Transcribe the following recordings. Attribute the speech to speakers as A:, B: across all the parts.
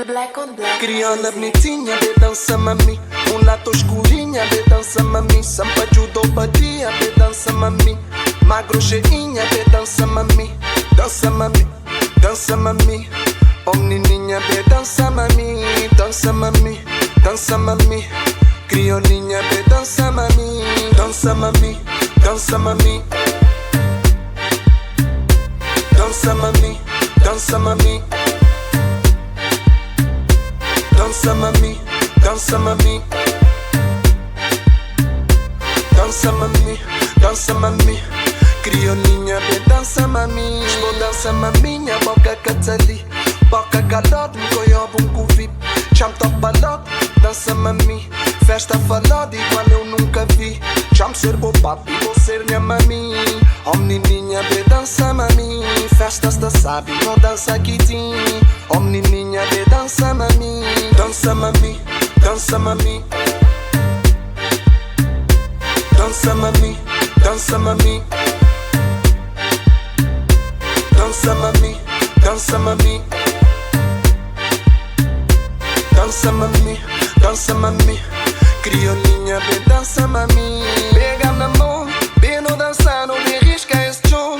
A: Black on black.
B: Criolla bonitinha, vê dança mami. Mulato escurinha, vê dança mami. Sampa judopatia, vê dança mami. Magro cheinha, vê dança mami. Dança mami, dança mami. Oh menininha, vê dança mami. Dança mami, dança mami. Criolinha, vê dança mami. Dança mami, dança mami. Dança mami, dança mami. Dança mami, dança mami. Dança mami, dança mami. Criolinha, vê dança mami. Vou dança maminha, boca catali. Boca calado, me coiobo cuvip. Cham top balado, dança mami. Festa falada igual eu nunca vi. Cham ser bo papi, vou ser minha mami. Oh menininha, vê dança mami. Festas da sabe, não dança kitim. Oh menininha, vê dança mami. Dança mami, dança mami. Dança mami, dança mami. Dança mami, dança mami. Dança mami, dança mami. Criolinha, vem dança mami. Pega na mão, vem no dançar, não me risca esse som.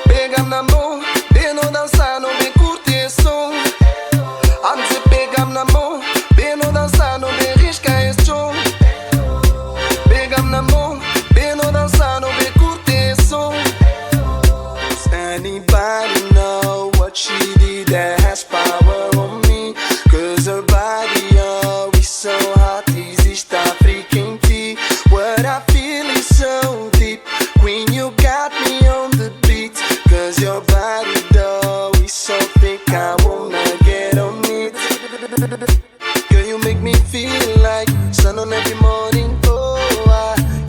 B: Pega na mão, vem no dançar, não me curte esse som. Antes de pegar na mão, vem no dançar, não me risca esse som. Pega na mão, vem no dançar, não me curte esse som. Does anybody know what she did that has power on me? Cause her body always so hot, existe freaking tea. What I feel is so deep when you got me on the beat. Cause your body though is so thick, I wanna get on it. Girl, you make me feel like sun on every morning, oh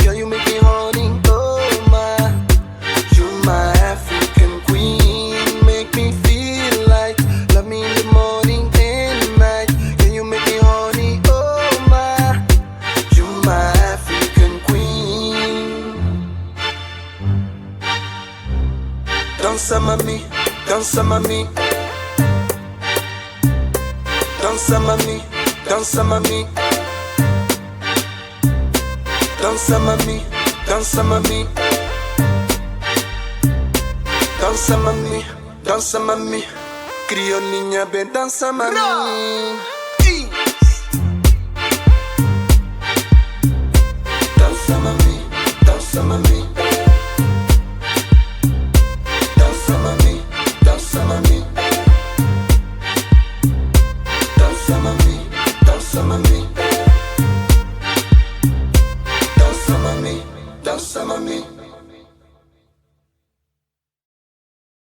B: girl, you make me horny, oh my. You my African queen, make me feel like love me in the morning and night. Girl, you make me horny, oh my. You my African queen. Dança mami, dança mami. Dança mami, dança mami. Dança mami, dança mami. Dança mami, dança mami. Criolinha, bem dança mami. Dança mami, dança mami. Dança mami, dança mami. Dança mami, dança mami. Dança mami, dança mami.